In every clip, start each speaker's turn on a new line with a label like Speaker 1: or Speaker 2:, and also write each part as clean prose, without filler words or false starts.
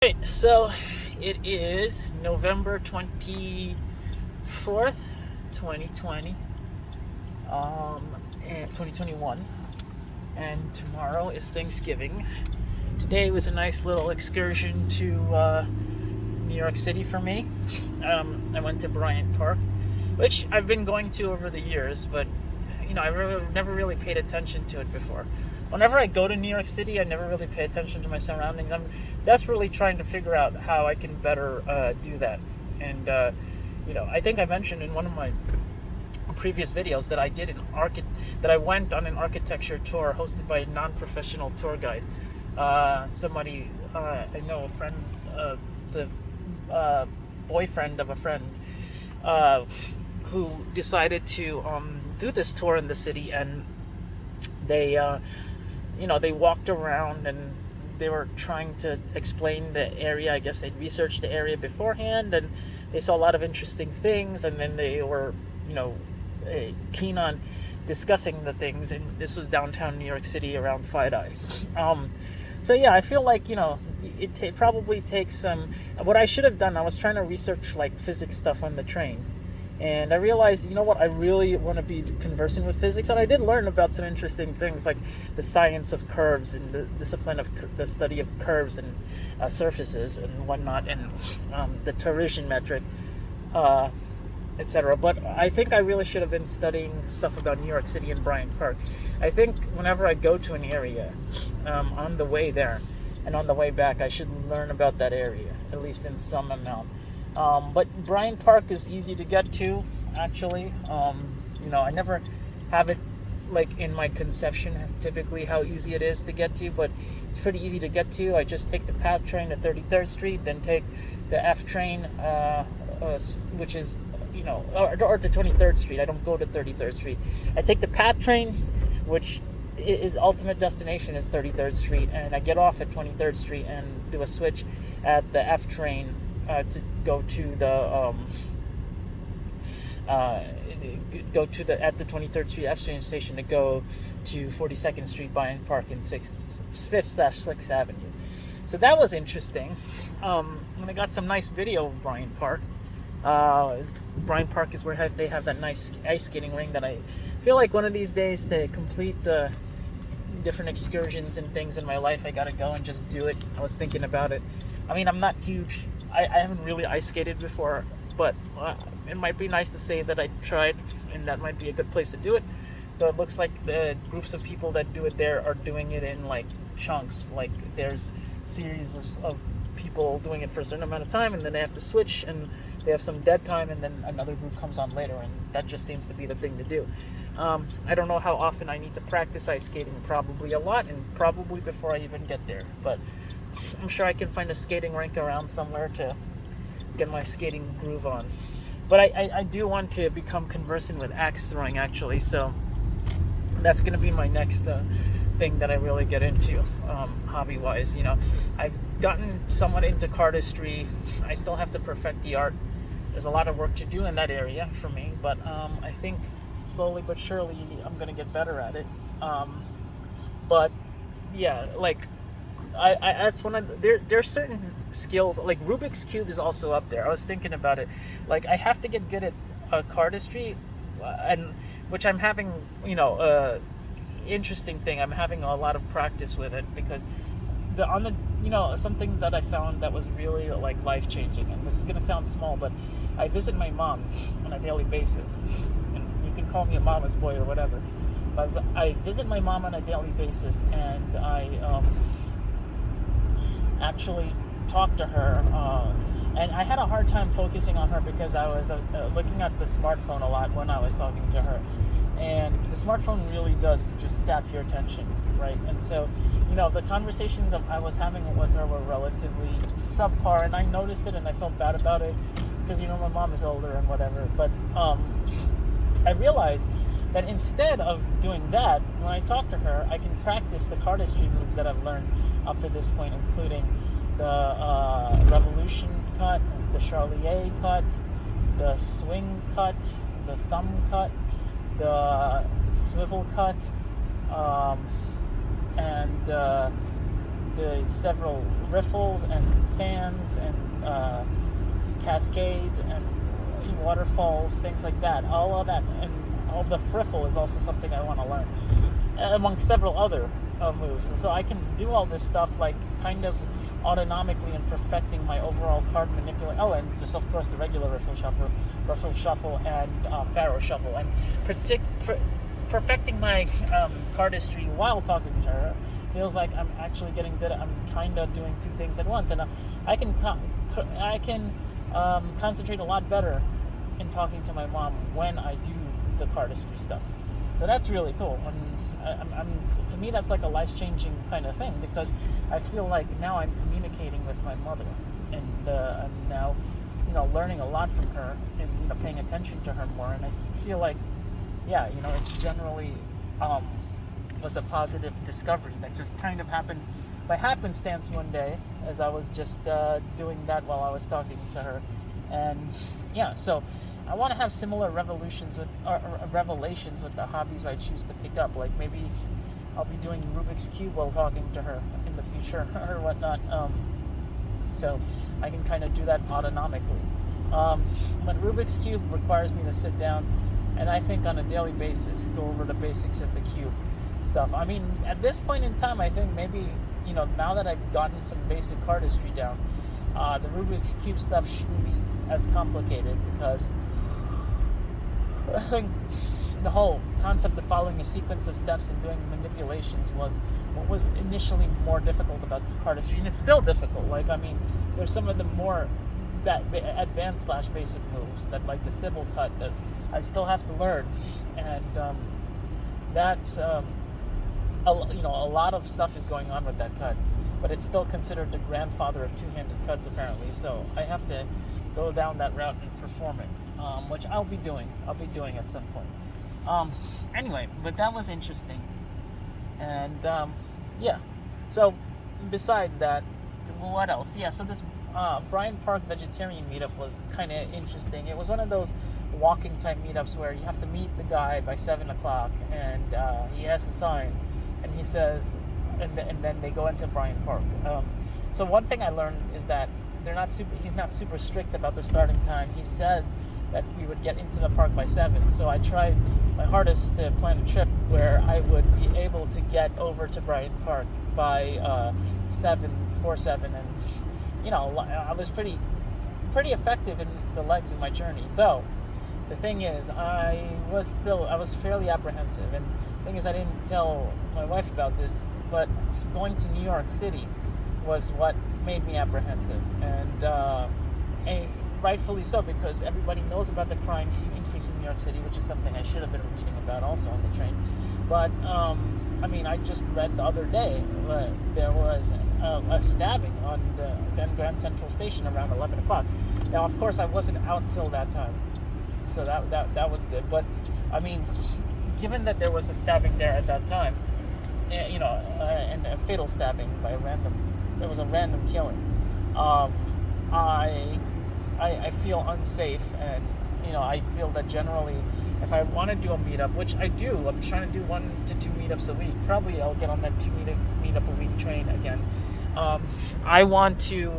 Speaker 1: Right, so it is November 24th, 2020, and 2021, and tomorrow is Thanksgiving. Today was a nice little excursion to New York City for me. I went to Bryant Park, which I've been going to over the years, but never really paid attention to it before. Whenever I go to New York City, I never really pay attention to my surroundings. I'm desperately trying to figure out how I can better do that. And I think I mentioned in one of my previous videos that I went on an architecture tour hosted by a non-professional tour guide. Somebody I know, a friend, the boyfriend of a friend, who decided to do this tour in the city, and they they walked around and they were trying to explain the area. I guess they'd researched the area beforehand, and they saw a lot of interesting things, and then they were keen on discussing the things. And this was downtown New York City around FiDi. So yeah, I feel like it probably takes some. What I should have done, I was trying to research like physics stuff on the train, and I realized, I really want to be conversing with physics. And I did learn about some interesting things like the science of curves and the discipline of the study of curves and surfaces and whatnot, and the Taresian metric, etc. But I think I really should have been studying stuff about New York City and Bryant Park. I think whenever I go to an area, on the way there and on the way back, I should learn about that area, at least in some amount. But Bryant Park is easy to get to, actually. I never have it like in my conception typically how easy it is to get to, but it's pretty easy to get to. I just take the PATH train to 33rd Street, then take the F train, which is, or to 23rd Street. I don't go to 33rd Street. I take the PATH train, which is ultimate destination is 33rd Street, and I get off at 23rd Street and do a switch at the F train to go to the at the 23rd Street F train station to go to 42nd Street, Bryant Park, and 5th/6th Avenue. So that was interesting. And I got some nice video of Bryant Park. Bryant Park is where they have that nice ice skating ring that I feel like one of these days, to complete the different excursions and things in my life, I gotta go and just do it. I was thinking about it. I mean, I'm not huge. I haven't really ice skated before, but it might be nice to say that I tried, and that might be a good place to do it. Though it looks like the groups of people that do it there are doing it in like chunks. Like there's series of people doing it for a certain amount of time, and then they have to switch, and they have some dead time, and then another group comes on later, and that just seems to be the thing to do. I don't know how often I need to practice ice skating. Probably a lot, and probably before I even get there. But I'm sure I can find a skating rink around somewhere to get my skating groove on. But I do want to become conversant with axe throwing, actually. So that's going to be my next thing that I really get into, hobby-wise. I've gotten somewhat into cardistry. I still have to perfect the art. There's a lot of work to do in that area for me, but I think slowly but surely I'm going to get better at it. But yeah, like I that's one of there's certain skills, like Rubik's Cube is also up there. I was thinking about it. Like I have to get good at cardistry, and which I'm having, interesting thing. I'm having a lot of practice with it, because something that I found that was really like life changing. And this is gonna sound small, but I visit my mom on a daily basis, and you can call me a mama's boy or whatever. But I visit my mom on a daily basis, and I actually talk to her. And I had a hard time focusing on her because I was looking at the smartphone a lot when I was talking to her. And the smartphone really does just sap your attention, right? And so, the conversations I was having with her were relatively subpar, and I noticed it, and I felt bad about it because, my mom is older and whatever. But I realized that instead of doing that, when I talk to her, I can practice the cardistry moves that I've learned up to this point, including the revolution cut, the Charlier cut, the swing cut, the thumb cut, the swivel cut, and the several riffles and fans and cascades and waterfalls, things like that. All of that, and all the friffle is also something I want to learn, among several other moves. And so I can do all this stuff, like kind of autonomically and perfecting my overall card manipulation. Oh, and just of course the regular riffle shuffle, and faro shuffle, and perfecting my cardistry while talking to her. Feels like I'm actually getting good. I'm kind of doing two things at once, and I can concentrate a lot better in talking to my mom when I do the cardistry stuff. So that's really cool. And to me, that's like a life-changing kind of thing, because I feel like now I'm communicating with my mother, and I'm now, learning a lot from her, and paying attention to her more. And I feel like, it's generally was a positive discovery that just kind of happened by happenstance one day, as I was just doing that while I was talking to her. And so I want to have similar revelations with the hobbies I choose to pick up. Like maybe I'll be doing Rubik's Cube while talking to her in the future or whatnot. So I can kind of do that autonomically. But Rubik's Cube requires me to sit down and I think on a daily basis go over the basics of the cube stuff. I mean, at this point in time, I think maybe, now that I've gotten some basic cardistry down, the Rubik's Cube stuff shouldn't be as complicated, because I think the whole concept of following a sequence of steps and doing manipulations was what was initially more difficult about the cardistry, and it's still difficult. There's some of the more advanced / basic moves that, like the civil cut, that I still have to learn, and that's a lot of stuff is going on with that cut, but it's still considered the grandfather of two-handed cuts apparently. So I have to go down that route and perform it, which I'll be doing at some point. Anyway, but that was interesting, and so besides that, what else? So this Bryant Park vegetarian meetup was kind of interesting. It was one of those walking type meetups where you have to meet the guy by 7 o'clock, and he has a sign, and he says, and then they go into Bryant Park. So one thing I learned is that he's not super strict about the starting time. He said that we would get into the park by 7, so I tried my hardest to plan a trip where I would be able to get over to Bryant Park by 7, and I was pretty effective in the legs of my journey. Though the thing is, I was fairly apprehensive, and the thing is, I didn't tell my wife about this, but going to New York City was what made me apprehensive, and rightfully so, because everybody knows about the crime increase in New York City, which is something I should have been reading about also on the train. But I just read the other day there was a stabbing on the then Grand Central Station around 11 o'clock. Now, of course, I wasn't out till that time, so that was good. But given that there was a stabbing there at that time, and a fatal stabbing by there was a random killing, I feel unsafe, and I feel that generally, if I want to do a meetup, which I do, I'm trying to do 1 to 2 meetups a week. Probably I'll get on that 2 meetup a week train again. I want to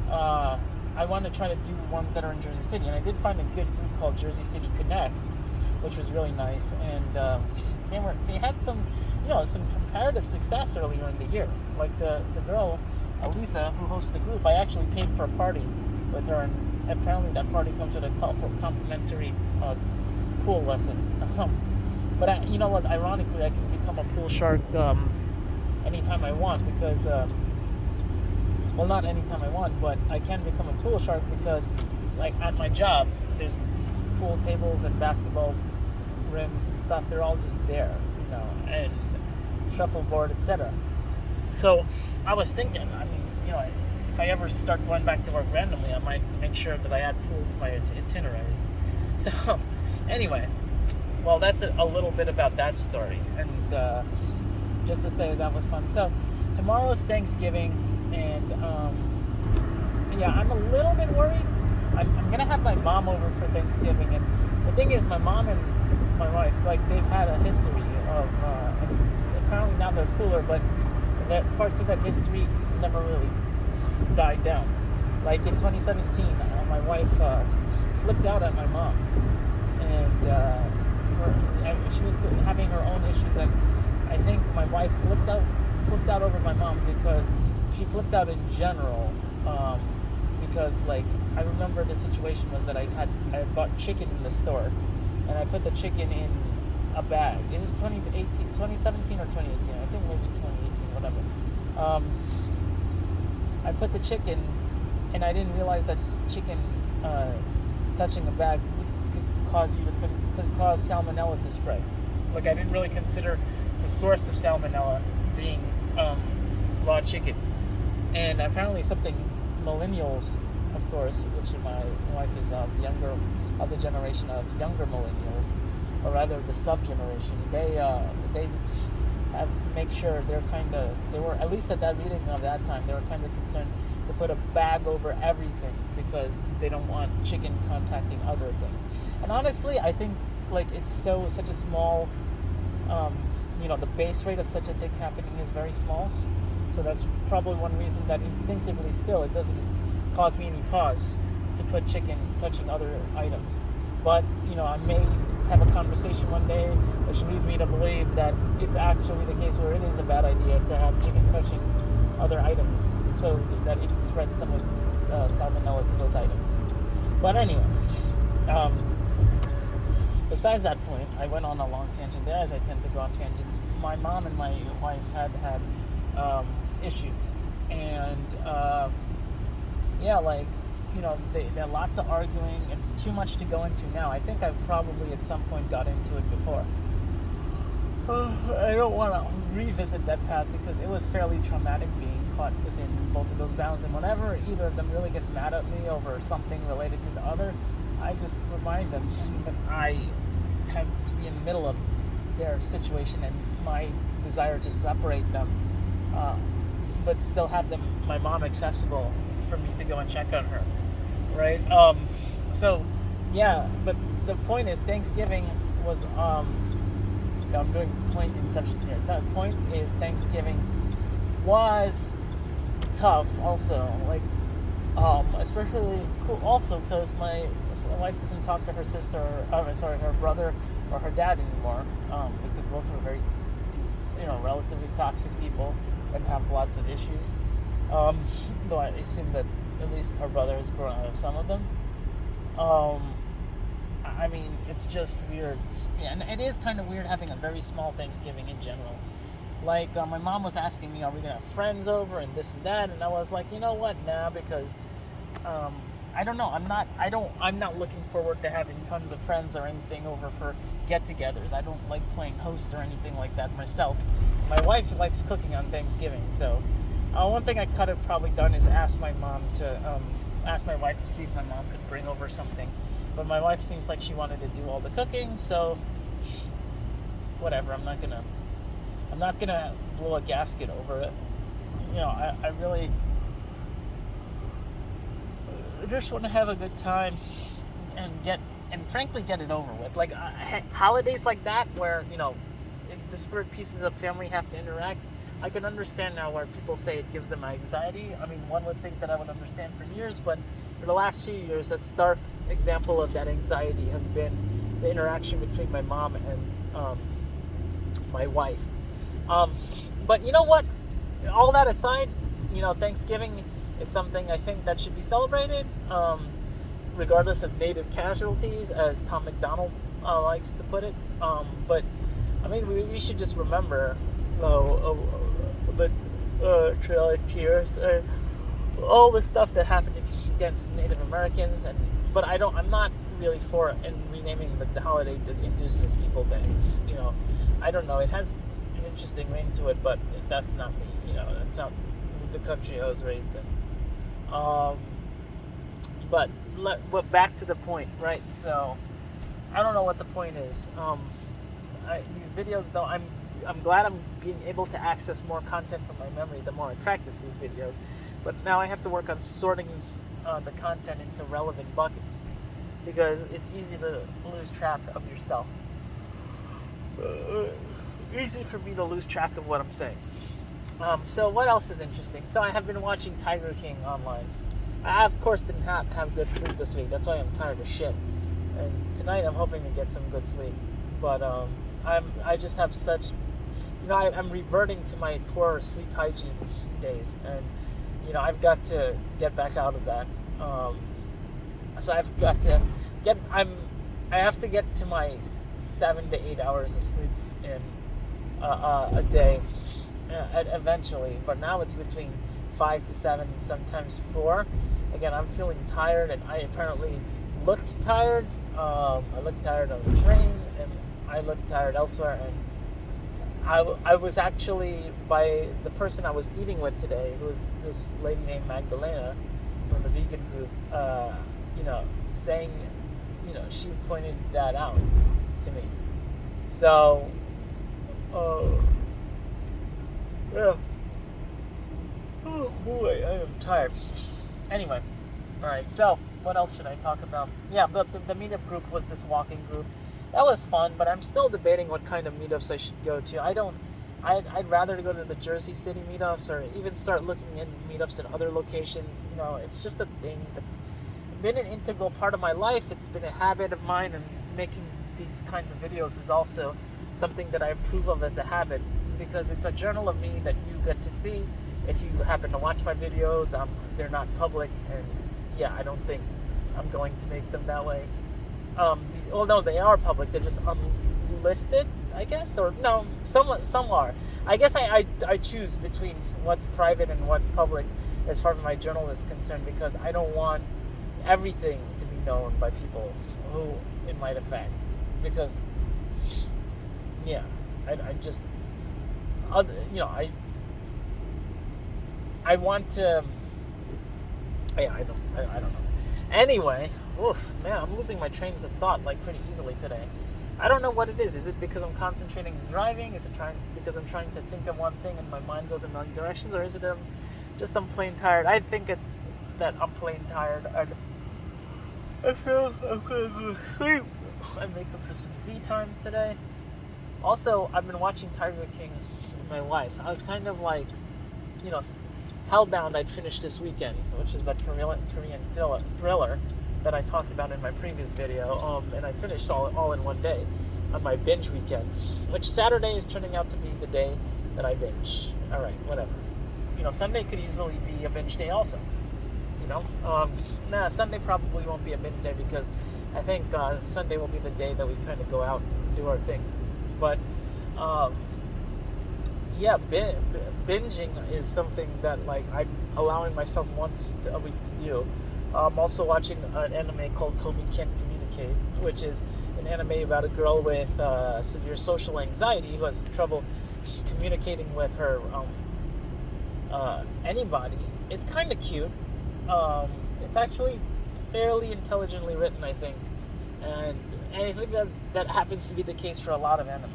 Speaker 1: try to do ones that are in Jersey City, and I did find a good group called Jersey City Connects, which was really nice, and they had some comparative success earlier in the year. Like the girl Elisa, who hosts the group, I actually paid for a party with her, and apparently that party comes with a complimentary pool lesson. But you know what? Ironically, I can become a pool shark anytime I want, because not anytime I want, but I can become a pool shark because, like, at my job, there's pool tables and basketball rims and stuff. They're all just there, and shuffleboard, etc. So I was thinking, if I ever start going back to work randomly, I might make sure that I add pool to my itinerary. So anyway, well, that's a little bit about that story, and just to say that was fun. So tomorrow's Thanksgiving, and I'm a little bit worried. I'm gonna have my mom over for Thanksgiving, and the thing is, my mom and my wife, like, they've had a history of, apparently now they're cooler, but that parts of that history never really died down. Like in 2017, my wife flipped out at my mom, and she was having her own issues, and I think my wife flipped out over my mom because she flipped out in general. Because like I remember the situation was that I had bought chicken in the store, and I put the chicken in a bag. It was 2017 or 2018. I think maybe 2018, whatever. I put the chicken, and I didn't realize that chicken touching a bag could cause salmonella to spread. Like I didn't really consider the source of salmonella being raw chicken, and apparently something millennials, of course, which my wife is of the generation of younger millennials, or rather the sub-generation, they have make sure they were, at least at that reading of that time, they were kind of concerned to put a bag over everything because they don't want chicken contacting other things. And honestly, I think like it's such a small, the base rate of such a thing happening is very small. So that's probably one reason that instinctively still it doesn't cause me any pause to put chicken touching other items. But, I may have a conversation one day which leads me to believe that it's actually the case where it is a bad idea to have chicken touching other items so that it can spread some of its salmonella to those items. But anyway, besides that point, I went on a long tangent there, as I tend to go on tangents. My mom and my wife had issues, and there are lots of arguing. It's too much to go into now. I think I've probably at some point got into it before. I don't want to revisit that path because it was fairly traumatic being caught within both of those bounds, and whenever either of them really gets mad at me over something related to the other, I just remind them that I have to be in the middle of their situation and my desire to separate them, but still have my mom accessible for me to go and check on her, right? But the point is Thanksgiving was, I'm doing point inception here. The point is Thanksgiving was tough also, like, especially cool also because my wife doesn't talk to her her brother or her dad anymore, because both are very, relatively toxic people and have lots of issues. Though I assume that at least her brother has grown out of some of them. I mean, it's just weird. Yeah, and it is kind of weird having a very small Thanksgiving in general. Like, my mom was asking me, are we going to have friends over and this and that? And I was like, you know what? Nah, because, I don't know. I'm not looking forward to having tons of friends or anything over for get-togethers. I don't like playing host or anything like that myself. My wife likes cooking on Thanksgiving, so one thing I could have probably done is ask my wife to see if my mom could bring over something. But my wife seems like she wanted to do all the cooking, so whatever. I'm not gonna blow a gasket over it. I really just want to have a good time and frankly get it over with. Like holidays like that, where disparate pieces of family have to interact. I can understand now why people say it gives them anxiety. I mean, one would think that I would understand for years, but for the last few years, a stark example of that anxiety has been the interaction between my mom and my wife. But you know what? All that aside, Thanksgiving is something I think that should be celebrated, regardless of native casualties, as Tom McDonald likes to put it. But I mean, we should just remember the Trail of Tears, all the stuff that happened against Native Americans, but I'm not really for renaming the holiday the Indigenous People Day. I don't know. It has an interesting ring to it, but that's not me. That's not the country I was raised in. But back to the point, right? So I don't know what the point is. These videos, though, I'm glad I'm being able to access more content from my memory the more I practice these videos. But now I have to work on sorting the content into relevant buckets, because it's easy to lose track of yourself. Easy for me to lose track of what I'm saying. So what else is interesting? So I have been watching Tiger King online. I, of course, didn't have good sleep this week. That's why I'm tired of shit. And tonight I'm hoping to get some good sleep. But I just have such, I'm reverting to my poor sleep hygiene days, and I've got to get back out of that. So I've got to I have to get to my 7 to 8 hours of sleep in a day eventually. But now it's between 5 to 7 and sometimes 4. Again, I'm feeling tired, and I apparently looked tired. I looked tired on the train, and I looked tired elsewhere. And I was actually, by the person I was eating with today, who was this lady named Magdalena from the vegan group, saying, she pointed that out to me. So, yeah. Oh boy, I am tired. Anyway, alright, so what else should I talk about? Yeah, but the meetup group was this walking group. That was fun, but I'm still debating what kind of meetups I should go to. I'd rather go to the Jersey City meetups, or even start looking in meetups in other locations. It's just a thing that's been an integral part of my life. It's been a habit of mine, and making these kinds of videos is also something that I approve of as a habit, because it's a journal of me that you get to see. If you happen to watch my videos, they're not public, and yeah, I don't think I'm going to make them that way. No, they are public. They're just unlisted, I guess, or no, some are. I guess I choose between what's private and what's public as far as my journal is concerned, because I don't want everything to be known by people who it might affect. Because, yeah, I just, I want to. Yeah, I don't know. Anyway, oof, man, I'm losing my trains of thought pretty easily today. I don't know what it is. Is it because I'm concentrating on driving? Is it because I'm trying to think of one thing and my mind goes in wrong directions, or is it I'm plain tired? I think it's that I'm plain tired. I feel I'm gonna go to sleep. I make up for some Z time today. Also, I've been watching Tiger King with my wife. I was kind of Hellbound I'd finished this weekend, which is that Korean thriller that I talked about in my previous video, and I finished all in one day on my binge weekend, which Saturday is turning out to be the day that I binge. Alright, whatever. Sunday could easily be a binge day also. Sunday probably won't be a binge day, because I think Sunday will be the day that we kind of go out and do our thing. But, yeah, binging is something that I'm allowing myself once a week to do. I'm also watching an anime called Komi Can't Communicate, which is an anime about a girl with severe social anxiety who has trouble communicating with her anybody. It's kind of cute. It's actually fairly intelligently written, I think, and I think that happens to be the case for a lot of anime,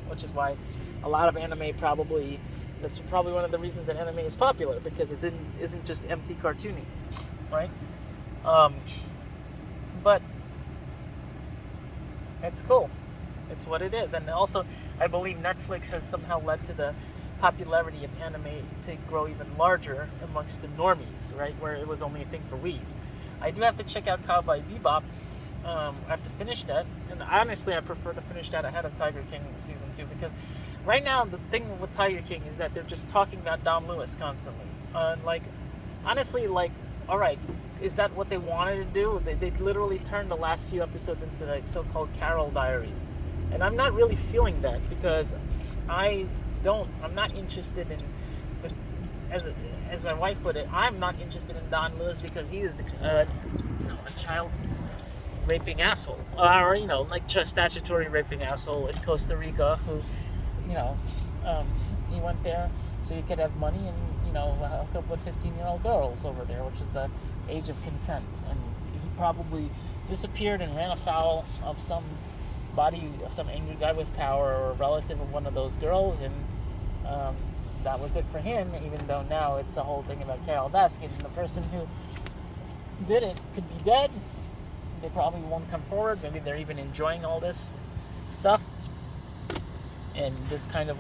Speaker 1: which is why a lot of anime that's probably one of the reasons that anime is popular, because it isn't just empty cartoony, right? But it's cool. It's what it is. And also, I believe Netflix has somehow led to the popularity of anime to grow even larger amongst the normies, right? Where it was only a thing for weebs. I do have to check out Cowboy Bebop. I have to finish that. And honestly, I prefer to finish that ahead of Tiger King Season 2, because right now, the thing with Tiger King is that they're just talking about Don Lewis constantly. Honestly, alright, is that what they wanted to do? They literally turned the last few episodes into so-called Carol Diaries. And I'm not really feeling that, because I'm not interested in, as my wife put it, I'm not interested in Don Lewis because he is a child raping asshole. Or, just statutory raping asshole in Costa Rica who, he went there so he could have money and, hook up with 15-year-old girls over there, which is the age of consent. And he probably disappeared and ran afoul of some angry guy with power or a relative of one of those girls, and that was it for him, even though now it's the whole thing about Carol Baskin. The person who did it could be dead. They probably won't come forward. Maybe they're even enjoying all this stuff and this kind of